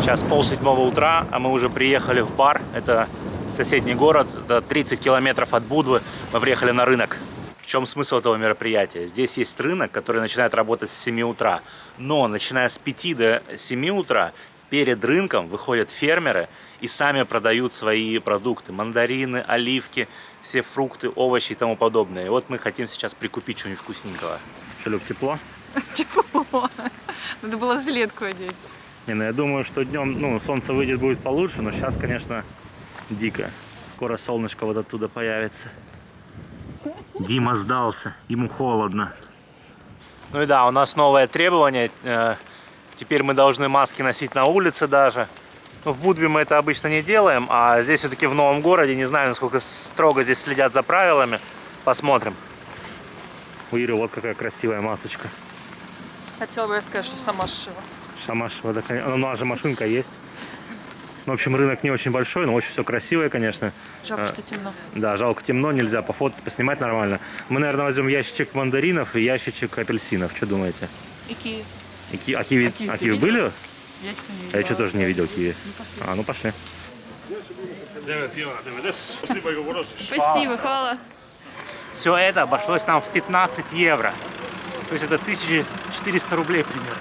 Сейчас 6:30 утра, а мы уже приехали в Бар. Это соседний город, это 30 километров от Будвы. Мы приехали на рынок. В чем смысл этого мероприятия? Здесь есть рынок, который начинает работать с 7 утра. Но начиная с 5 до 7 утра перед рынком выходят фермеры и сами продают свои продукты. Мандарины, оливки, все фрукты, овощи и тому подобное. И вот мы хотим сейчас прикупить что-нибудь вкусненького. Что, Люб, тепло? Тепло. Надо было жилетку одеть. Не, ну я думаю, что днем, солнце выйдет, будет получше, но сейчас, конечно, дико. Скоро солнышко вот оттуда появится. Дима сдался, ему холодно. Ну и да, у нас новое требование. Теперь мы должны маски носить на улице даже. Ну, в Будве мы это обычно не делаем, а здесь все-таки в новом городе. Не знаю, насколько строго здесь следят за правилами. Посмотрим. У Иры вот какая красивая масочка. Хотела бы я сказать, что сама сшила. Сама сшила, да, конечно. У нас же машинка есть. В общем, рынок не очень большой, но очень все красивое, конечно. Жалко, что темно. Да, жалко темно, нельзя пофотать, поснимать нормально. Мы, наверное, возьмем ящичек мандаринов и ящичек апельсинов. Что думаете? И киви. А киви были? Я что тоже не видел киви. Ну пошли. Спасибо, хвала. Все это обошлось нам в 15 евро. То есть это 1400 рублей примерно.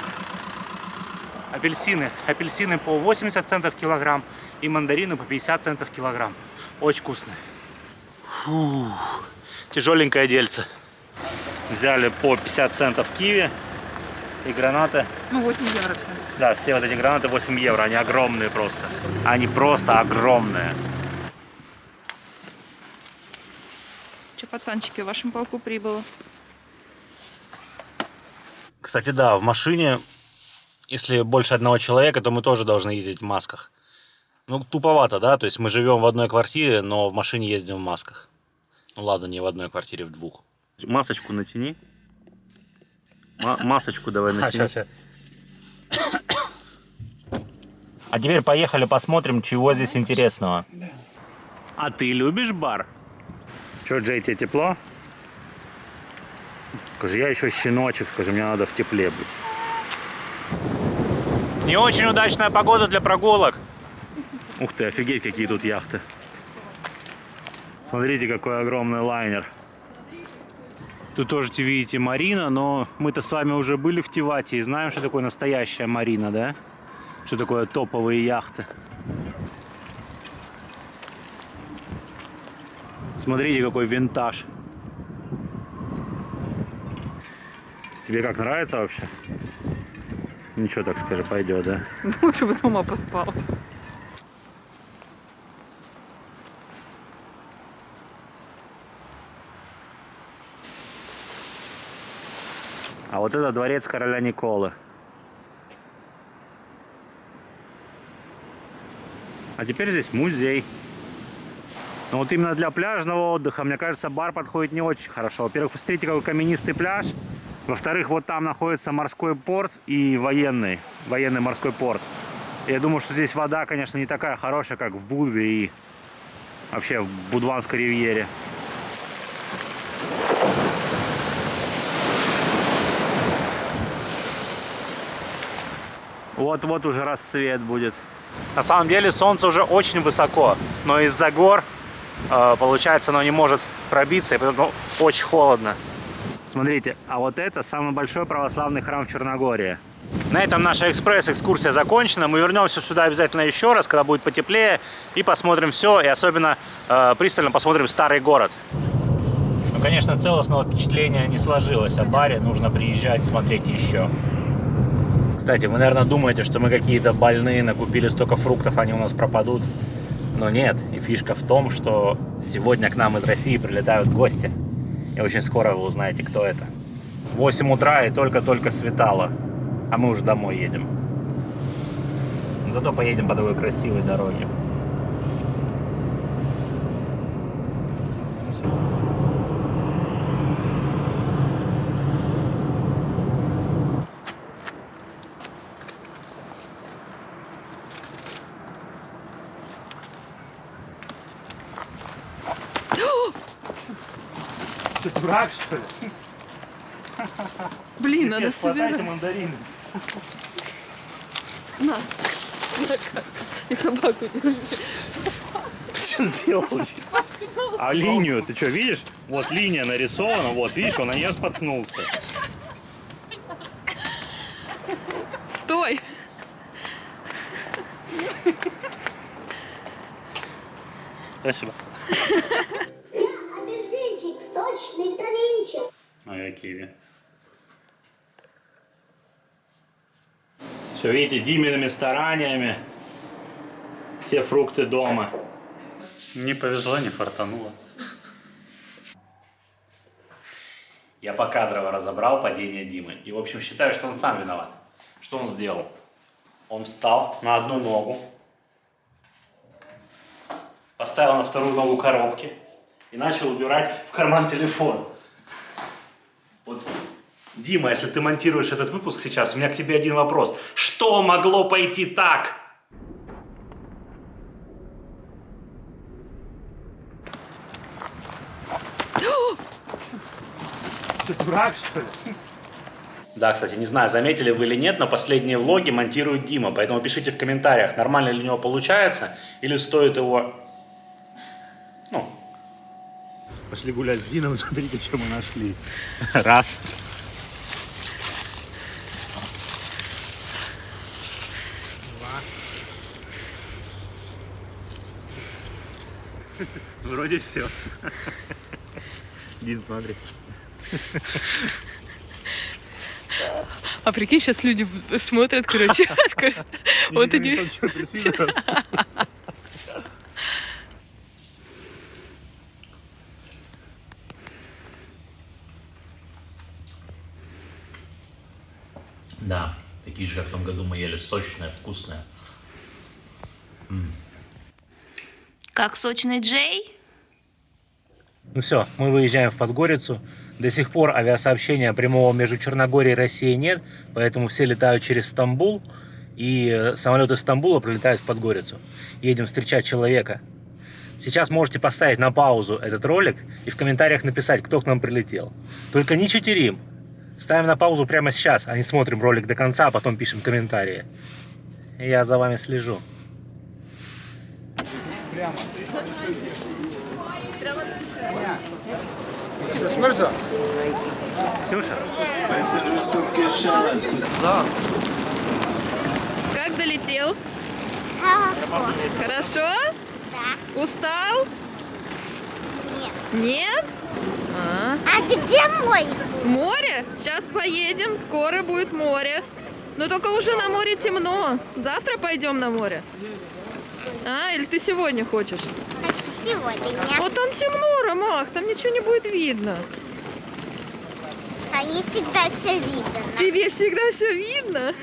Апельсины по 80 центов килограмм и мандарины по 50 центов килограмм. Очень вкусные. Фух. Тяжеленькое дельце. Взяли по 50 центов киви и гранаты. 8 евро все. Да, все вот эти гранаты 8 евро. Они огромные просто. Они просто огромные. Че, пацанчики, в вашем полку прибыло? Кстати, да, в машине, если больше одного человека, то мы тоже должны ездить в масках. Ну, туповато, да? То есть мы живем в одной квартире, но в машине ездим в масках. Ну ладно, не в одной квартире, в двух. Масочку натяни. Масочку давай натяни. А теперь поехали посмотрим, чего здесь интересного. А ты любишь бар? Че, Джей, тебе тепло? Скажи, я еще щеночек, скажи, мне надо в тепле быть. Не очень удачная погода для прогулок. Ух ты, офигеть, какие тут яхты. Смотрите, какой огромный лайнер. Тут тоже видите марина, но мы-то с вами уже были в Тивате и знаем, что такое настоящая марина, да? Что такое топовые яхты. Смотрите, какой винтаж. Тебе как, нравится вообще? Ничего, так скажи, пойдет, да? Лучше бы дома поспал. А вот это дворец короля Николы. А теперь здесь музей. Но вот именно для пляжного отдыха, мне кажется, бар подходит не очень хорошо. Во-первых, посмотрите, какой каменистый пляж. Во-вторых, вот там находится морской порт и военный морской порт. Я думаю, что здесь вода, конечно, не такая хорошая, как в Будве и вообще в Будванской ривьере. Вот-вот уже рассвет будет. На самом деле солнце уже очень высоко, но из-за гор, получается, оно не может пробиться, и поэтому очень холодно. Смотрите, а вот это самый большой православный храм в Черногории. На этом наша экспресс-экскурсия закончена. Мы вернемся сюда обязательно еще раз, когда будет потеплее, и посмотрим все, и особенно пристально посмотрим старый город. Ну, конечно, целостного впечатления не сложилось о баре, нужно приезжать, смотреть еще. Кстати, вы, наверное, думаете, что мы какие-то больные, накупили столько фруктов, они у нас пропадут. Но нет, и фишка в том, что сегодня к нам из России прилетают гости. И очень скоро вы узнаете, кто это. 8 утра и только-только светало. А мы уже домой едем. Зато поедем по такой красивой дороге. Ты дурак, что ли? Блин, надо собирать. Мандарины. На. И собаку держи. Ты что сделал? А линию, ты что, видишь? Вот линия нарисована, вот, видишь, он на нее споткнулся. Стой! Спасибо. Апельсинчик, сочный витаминчик. А я киви. Все, видите, Димиными стараниями все фрукты дома. Не повезло, не фартануло. Я покадрово разобрал падение Димы. И, в общем, считаю, что он сам виноват. Что он сделал? Он встал на одну ногу, поставил на вторую ногу коробки и начал убирать в карман телефон. Вот, Дима, если ты монтируешь этот выпуск сейчас, у меня к тебе один вопрос. Что могло пойти так? Ты дурак, что ли? Да, кстати, не знаю, заметили вы или нет, но последние влоги монтирует Дима, поэтому пишите в комментариях, нормально ли у него получается, или стоит его... Ну... Пошли гулять с Дином, смотрите, что мы нашли. Раз. Два. Вроде все. Дин, смотри. А прикинь, сейчас люди смотрят, короче, скажут, вот они... Да, такие же, как в том году мы ели, сочные, вкусные. Как сочный Джей? Ну все, мы выезжаем в Подгорицу. До сих пор авиасообщения прямого между Черногорией и Россией нет, поэтому все летают через Стамбул, и самолет из Стамбула прилетает в Подгорицу. Едем встречать человека. Сейчас можете поставить на паузу этот ролик и в комментариях написать, кто к нам прилетел. Только не читерим. Ставим на паузу прямо сейчас, а не смотрим ролик до конца, а потом пишем комментарии. Я за вами слежу. Смерза? Ксюша? Да. Как долетел? Хорошо. Хорошо? Да. Устал? Нет. Нет? А. А где мой? Море? Сейчас поедем, скоро будет море. Но только уже на море темно. Завтра пойдем на море. А, или ты сегодня хочешь? Хочу сегодня. Вот там темно, Ромах, там ничего не будет видно. А мне всегда все видно. Тебе всегда все видно?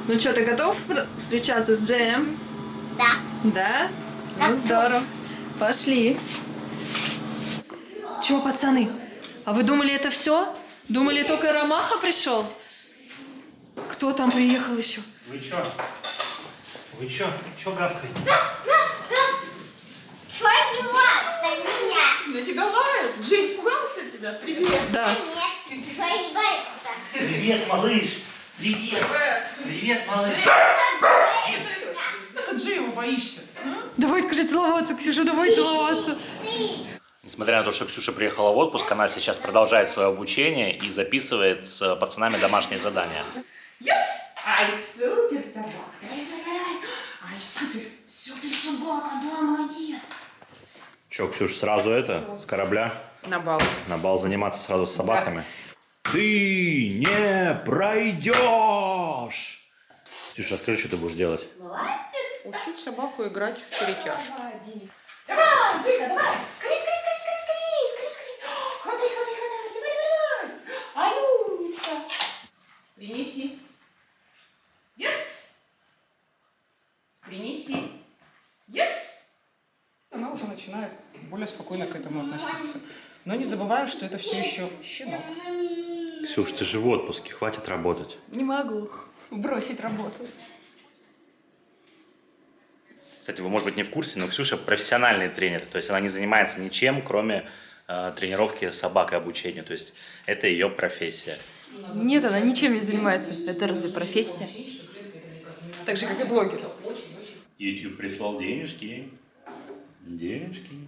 Ну что, ты готов встречаться с Джеем? Да. Да? Ну Да. здорово. Пошли. Чего, пацаны? А вы думали, это все? Думали, только Ромаха пришел? Кто там приехал еще? Вы чё? Вы чё? Чё гавкаете? Подниматься меня. На тебя лают? Джей испугался тебя? Привет. Да. Нет. Поебается. Привет, малыш! Привет! Привет, малыш! Это Джей, его боишься. Давай, скажи, целоваться, Ксюша, давай целоваться. Несмотря на то, что Ксюша приехала в отпуск, она сейчас продолжает свое обучение и записывает с пацанами домашние задания. Yes! Ай, супер собака. Давай, давай, давай. Ай, супер. Супер собака, да, молодец. Че, Ксюш, сразу это, с корабля На бал. на бал заниматься сразу с собаками? Ты не пройдешь! Ксюша, расскажи, что ты будешь делать? Учить собаку играть в перетяжку. Давай, Джейка, давай. Скорей, скорей, скорей, скорей, скорей, скорей, скорей. Хватай, хватай, хватай. Давай, давай, давай. Ай, умница. Принеси. Yes. Принеси. Yes. Она уже начинает более спокойно к этому относиться. Но не забываем, что это все еще щенок. Ксюш, ты же в отпуске, хватит работать. Не могу бросить работу. Кстати, вы, может быть, не в курсе, но Ксюша профессиональный тренер. То есть она не занимается ничем, кроме тренировки собак и обучения. То есть это ее профессия. Нет, она ничем не занимается. Это разве профессия? Так же, как и блогер. YouTube прислал денежки. Денежки.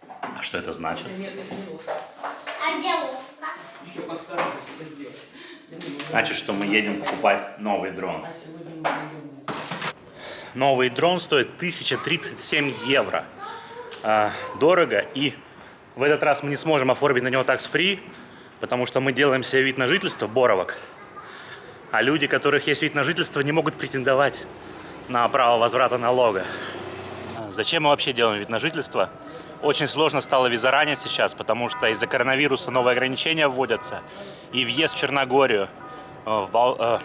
А что это значит? А где ложка? Значит, что мы едем покупать новый дрон. Новый дрон стоит 1037 евро. Дорого, и в этот раз мы не сможем оформить на него tax-free, потому что мы делаем себе вид на жительство, боровок. А люди, у которых есть вид на жительство, не могут претендовать на право возврата налога. Зачем мы вообще делаем вид на жительство? Очень сложно стало визаранить сейчас, потому что из-за коронавируса новые ограничения вводятся. И въезд в Черногорию, в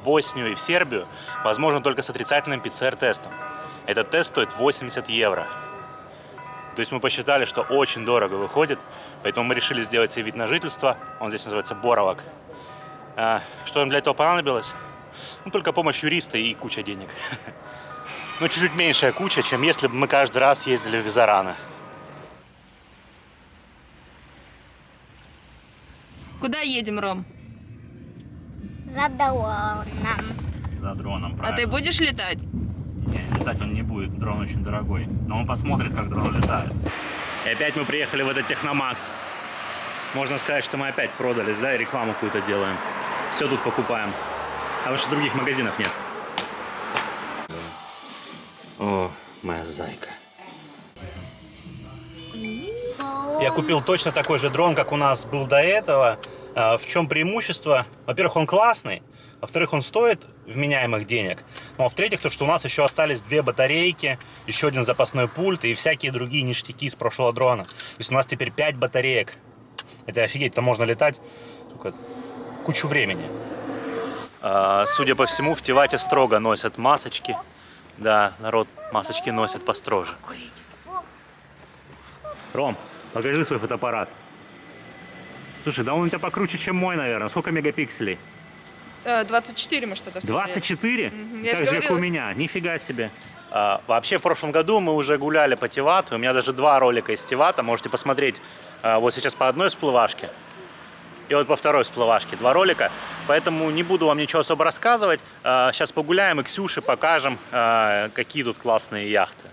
Боснию и в Сербию возможно только с отрицательным ПЦР-тестом. Этот тест стоит 80 евро. То есть мы посчитали, что очень дорого выходит, поэтому мы решили сделать себе вид на жительство. Он здесь называется боровок. Что нам для этого понадобилось? Ну, только помощь юриста и куча денег. Ну, чуть-чуть меньшая куча, чем если бы мы каждый раз ездили в Визараны. Куда едем, Ром? За дроном. За дроном, А правильно. ты будешь летать? Не, летать он не будет, дрон очень дорогой. Но он посмотрит, как дрон летает. И опять мы приехали в этот Техномакс. Можно сказать, что мы опять продались, да, и рекламу какую-то делаем. Все тут покупаем. Потому что других магазинов нет. О, моя зайка. Я купил точно такой же дрон, как у нас был до этого. В чем преимущество? Во-первых, он классный. Во-вторых, он стоит вменяемых денег. Ну, а в-третьих, то, что у нас еще остались 2 батарейки, еще один запасной пульт и всякие другие ништяки с прошлого дрона. То есть у нас теперь 5 батареек. Это офигеть, там можно летать только кучу времени. Судя по всему, в Тивате строго носят масочки. Да, народ масочки носит построже. Ром, покажи свой фотоаппарат. Слушай, да он у тебя покруче, чем мой, наверное. Сколько мегапикселей? 24 мы что-то смотрели. 24? Я Так же же, как говорила. у меня. Нифига себе. Вообще, в прошлом году мы уже гуляли по Тивату. У меня даже 2 ролика из Тивата. Можете посмотреть вот сейчас по одной всплывашке. И вот по второй всплывашке 2 ролика. Поэтому не буду вам ничего особо рассказывать. Сейчас погуляем и Ксюше покажем, какие тут классные яхты.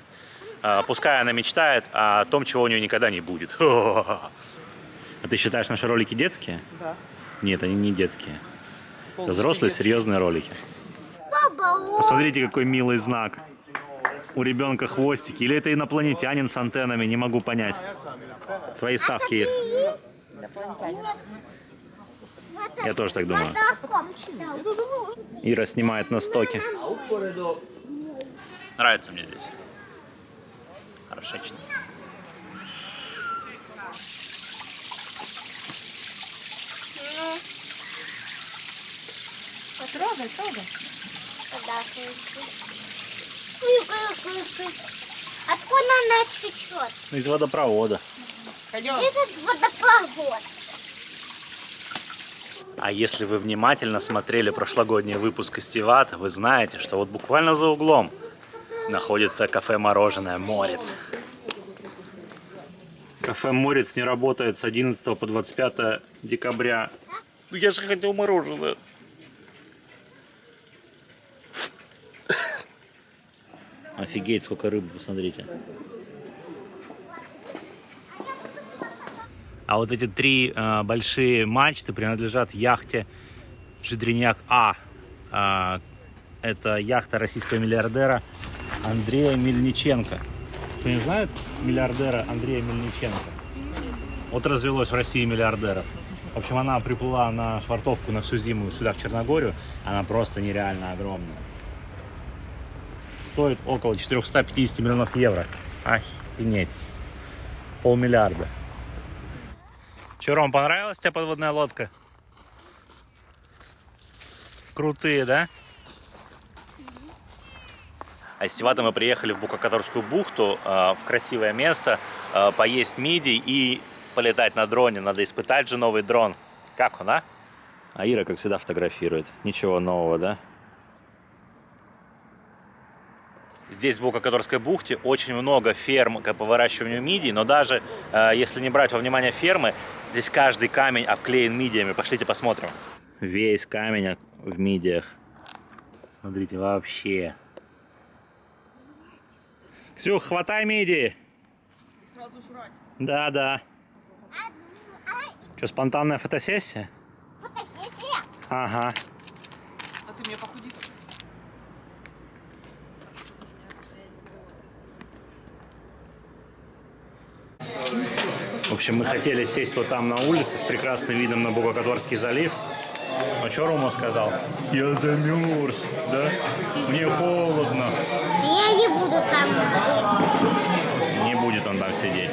Пускай она мечтает о том, чего у нее никогда не будет. А ты считаешь наши ролики детские? Да. Нет, они не детские. Это Полностью взрослые, детские. серьезные ролики. Посмотрите, какой милый знак. У ребенка хвостики. Или это инопланетянин с антеннами, не могу понять. Твои ставки, Ир. Я тоже так думаю. Ира снимает на стоке. Нравится мне здесь. Хорошечно. Трогай, трогай. Откуда она течет? Из водопровода. Пойдем. Этот водопровод. А если вы внимательно смотрели прошлогодний выпуск из Тивата, вы знаете, что вот буквально за углом находится кафе-мороженое «Морец». Кафе «Морец» не работает с 11 по 25 декабря. Ну я же хотел мороженое. Офигеть, сколько рыбы, посмотрите. А вот эти 3 большие мачты принадлежат яхте Жидриняк А. Это яхта российского миллиардера Андрея Мельниченко. Кто не знает миллиардера Андрея Мельниченко? Вот развелось в России миллиардеров. В общем, она приплыла на швартовку на всю зиму сюда, в Черногорию. Она просто нереально огромная. Стоит около 450 миллионов евро. Охренеть. 500 миллиарда. Че, Ром, понравилась тебе подводная лодка? Крутые, да? А с Тивата мы приехали в Букакаторскую бухту, в красивое место, поесть мидий и полетать на дроне. Надо испытать же новый дрон. Как он, а? А Ира, как всегда, фотографирует. Ничего нового, да? Здесь, в Букакаторской бухте, очень много ферм по выращиванию мидий, но даже если не брать во внимание фермы, здесь каждый камень обклеен мидиями. Пошлите посмотрим. Весь камень в мидиях. Смотрите, вообще. Ксюх, хватай мидии. Сразу жрать. Да, да. Что, спонтанная фотосессия? Фотосессия. Ага. А ты мне похуди. В общем, мы хотели сесть вот там на улице с прекрасным видом на Богокоторский залив. А что Рома сказал? Я замерз, да? Мне холодно. Я не буду там. Не будет он там сидеть.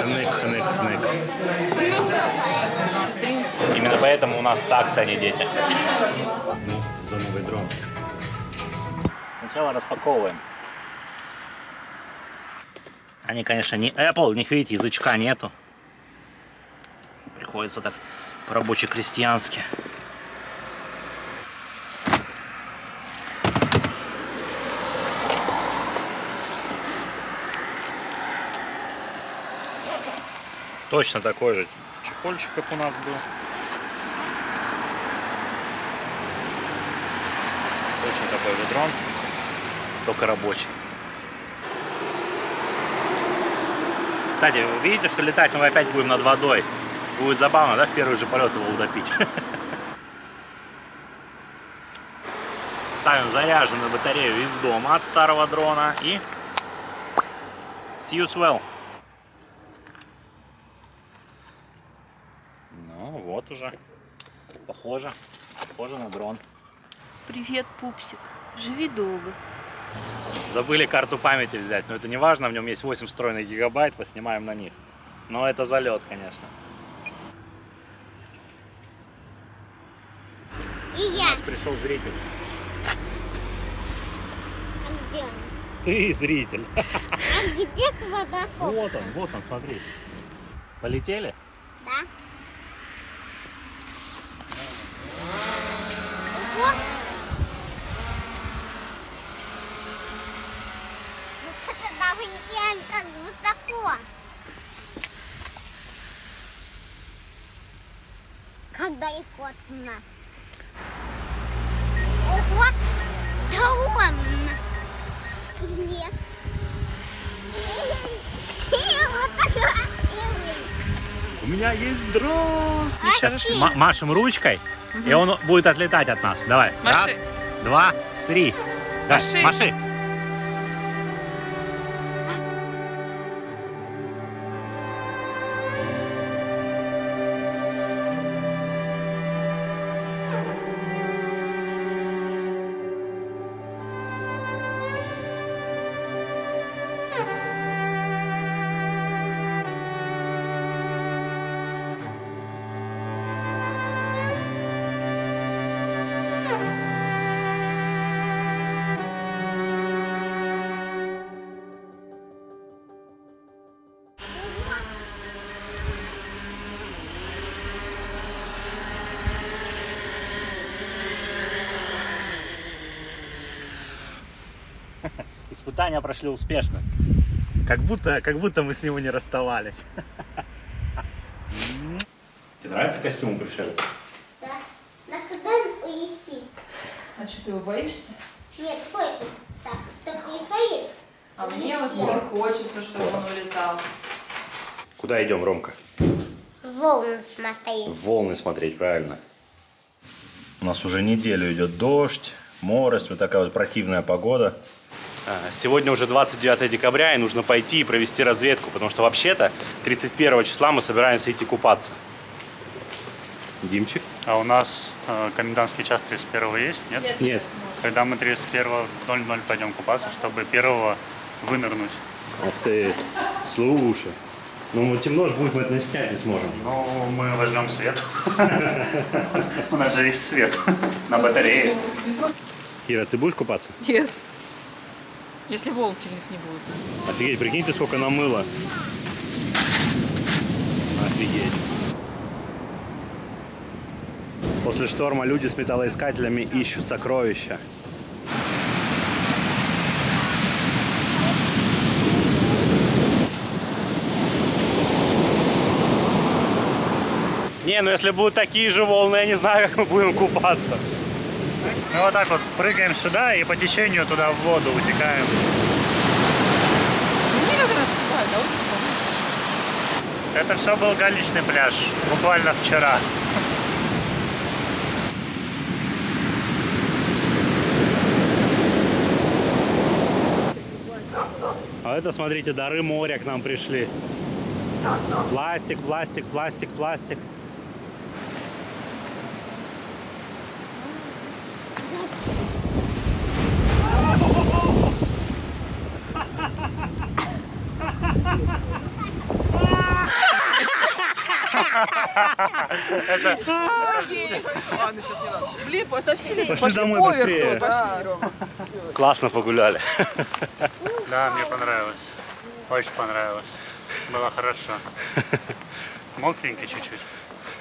Хнык, хнык, хнык. Именно поэтому у нас таксы, а не дети. Ну, за новый дрон. Сначала распаковываем. Они, конечно, не Apple, у них, видите, язычка нету. Приходится так по-рабоче-крестьянски. Точно такой же чехольчик, как у нас был. Точно такой же дрон, только рабочий. Кстати, вы видите, что летать мы опять будем над водой. Будет забавно, да, в первый же полет его утопить. Ставим заряженную батарею из дома от старого дрона и see you well. Ну вот уже, похоже на дрон. Привет, пупсик. Живи долго. Забыли карту памяти взять, но это не важно, в нем есть 8 встроенных гигабайт, поснимаем на них. Но это залет, конечно. И У я. нас пришел зритель. А где он? Ты зритель. А где квадрокоп? Вот он, смотри. Полетели? Да. Вот. Вот это даже не реально как высоко. Как далеко от нас. Ого! Да он! Нет. Вот такая. У меня есть дрон. А Сейчас ты? машем ручкой, и он будет отлетать от нас. Давай. Маши. Раз, два, три. Да, Маши. маши. Испытания прошли успешно. Как будто мы с него не расставались. Тебе нравится костюм пришельца? Да. На когда уйти? А что, ты его боишься? Нет, хочется так, чтобы не стоит. А мне вот не хочется, чтобы он улетал. Куда идем, Ромка? Волны смотреть. Волны смотреть, правильно. У нас уже неделю идет дождь, морость, вот такая вот противная погода. Сегодня уже 29 декабря, и нужно пойти и провести разведку, потому что вообще-то 31 числа мы собираемся идти купаться. Димчик? А у нас комендантский час 31 есть, нет? Нет. Когда мы 31:00 пойдем купаться, чтобы 1-го вынырнуть. Ух ты, слушай. Ну, темно же будет, мы это снять не сможем. Ну, мы возьмем свет. У нас же есть свет на батарее. Ира, ты будешь купаться? Нет. Если волн сильных не будет. Офигеть, прикинь, ты сколько намыло. Офигеть. После шторма люди с металлоискателями ищут сокровища. Не, ну если будут такие же волны, я не знаю, как мы будем купаться. Мы вот так вот прыгаем сюда и по течению туда в воду утекаем. Некогда нас купать, да? Это все был галечный пляж, буквально вчера. А это, смотрите, дары моря к нам пришли. Пластик, пластик, пластик, пластик. Блин, потащили. Пошли домой быстрее. Классно погуляли. Да, мне понравилось. Очень понравилось. Было хорошо. Мокренько чуть-чуть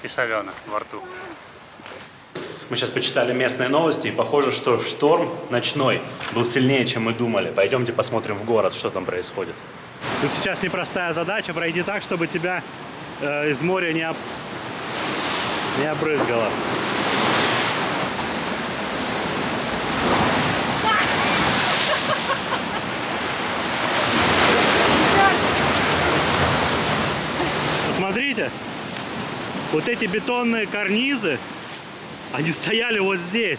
и солено во рту. Мы сейчас почитали местные новости, и похоже, что шторм ночной был сильнее, чем мы думали. Пойдемте посмотрим в город, что там происходит. Тут сейчас непростая задача пройти так, чтобы тебя из моря не обрызгало. Посмотрите, вот эти бетонные карнизы, они стояли вот здесь.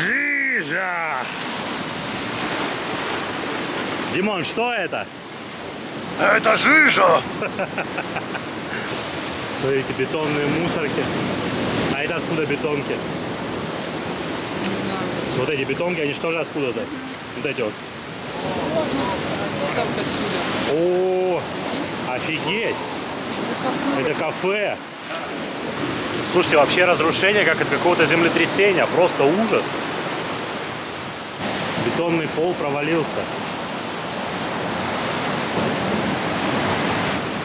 Жижа! Димон, что это? Это жижа! Смотрите, бетонные мусорки. А это откуда бетонки? Вот эти бетонки, они что же откуда-то? Вот эти вот. Там отсюда. О, офигеть! Это кафе. Слушайте, вообще разрушение как от какого-то землетрясения. Просто ужас. Бетонный пол провалился.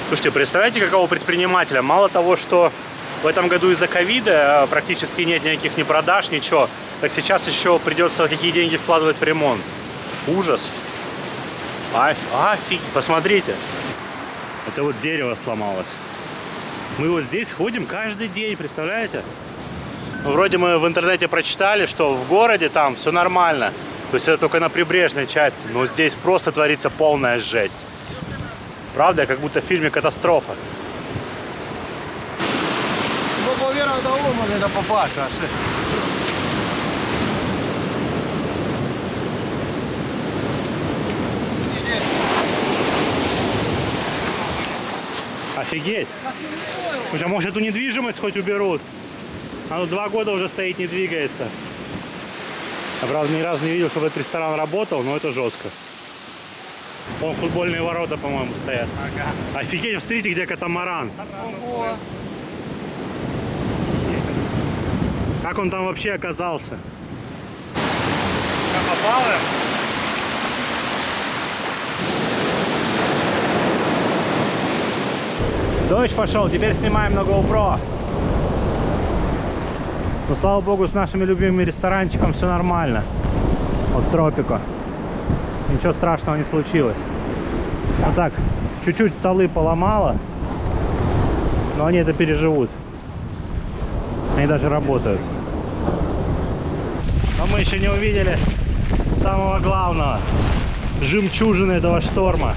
Слушайте, представляете, какого предпринимателя? Мало того, что в этом году из-за ковида практически нет никаких ни продаж, ничего, так сейчас еще придется какие деньги вкладывать в ремонт. Ужас. Офигеть. Посмотрите. Это вот дерево сломалось. Мы вот здесь ходим каждый день, представляете? Вроде мы в интернете прочитали, что в городе там все нормально. То есть это только на прибрежной части. Но здесь просто творится полная жесть. Правда, как будто в фильме «Катастрофа». Ну, повірив до ума, не до побачу. Офигеть. Слушай, а может эту недвижимость хоть уберут? Она 2 года уже стоит, не двигается. Я, правда, ни разу не видел, чтобы этот ресторан работал, но это жестко. Вон футбольные ворота, по-моему, стоят. Ага. Офигеть, посмотрите, где катамаран. Ого. Как он там вообще оказался? Что, попало? Дождь пошел, теперь снимаем на GoPro. Но слава богу, с нашими любимыми ресторанчиком все нормально. Вот Тропико. Ничего страшного не случилось. Вот так, чуть-чуть столы поломало, но они это переживут. Они даже работают. Но мы еще не увидели самого главного, жемчужины этого шторма.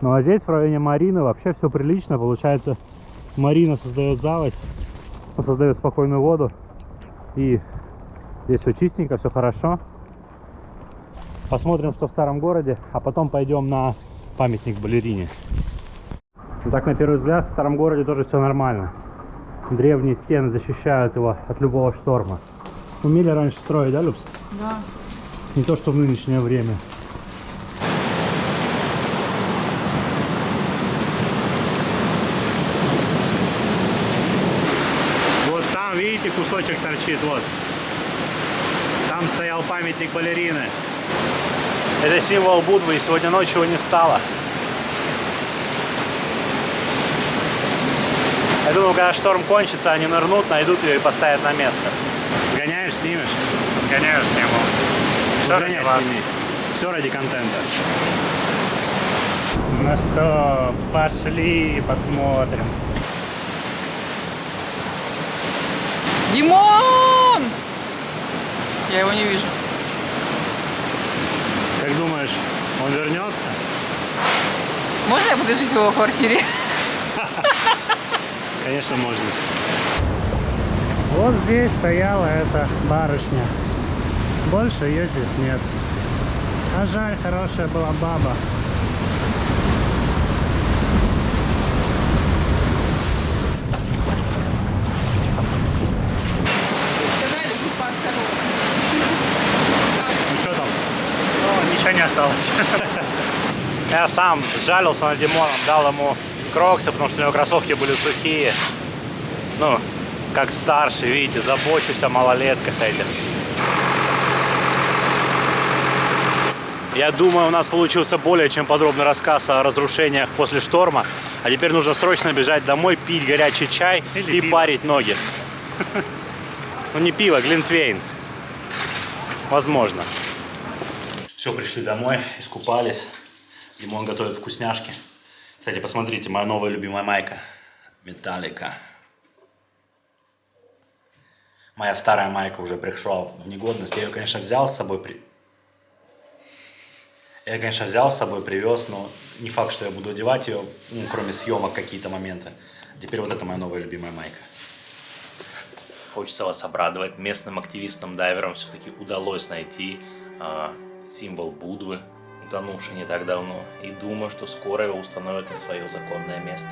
Ну а здесь, в районе Марины, вообще все прилично. Получается, Марина создает заводь, создает спокойную воду. И здесь все чистенько, все хорошо. Посмотрим, что в старом городе, а потом пойдем на памятник балерине. Ну, так, на первый взгляд, в старом городе тоже все нормально. Древние стены защищают его от любого шторма. Умели раньше строить, да, Любс? Да. Не то, что в нынешнее время. Вот там, видите, кусочек торчит, вот. Там стоял памятник балерины. Это символ Будвы, и сегодня ночью его не стало. Я думаю, когда шторм кончится, они нырнут, найдут ее и поставят на место. Сгоняешь, снимешь? Сгоняю, сниму. Все ради вас. Все ради контента. Ну что, пошли посмотрим. Димон! Я его не вижу. Как думаешь, он вернется? Можно я буду жить в его квартире? Конечно, можно. Вот здесь стояла эта барышня. Больше ее здесь нет. А жаль, хорошая была баба. Сказали, будь поосторожнее. Ну что там? Ну, ничего не осталось. Я сам сжалился над Димоном, дал ему кроксы, потому что у него кроссовки были сухие. Ну, как старший, видите, забочусь о малолетках этих. Я думаю, у нас получился более чем подробный рассказ о разрушениях после шторма. А теперь нужно срочно бежать домой, пить горячий чай Или и пиво. парить ноги. Ну не пиво, глинтвейн. Возможно. Все, пришли домой, искупались. Димон готовит вкусняшки. Кстати, посмотрите, моя новая любимая майка. Металлика. Моя старая майка уже пришла в негодность. Я ее, конечно, взял с собой. Я, конечно, взял с собой, привез, но не факт, что я буду одевать ее, ну, кроме съемок какие-то моменты. Теперь вот это моя новая любимая майка. Хочется вас обрадовать. Местным активистам-дайверам все-таки удалось найти символ Будвы, утонувший не так давно. И думаю, что скоро его установят на свое законное место.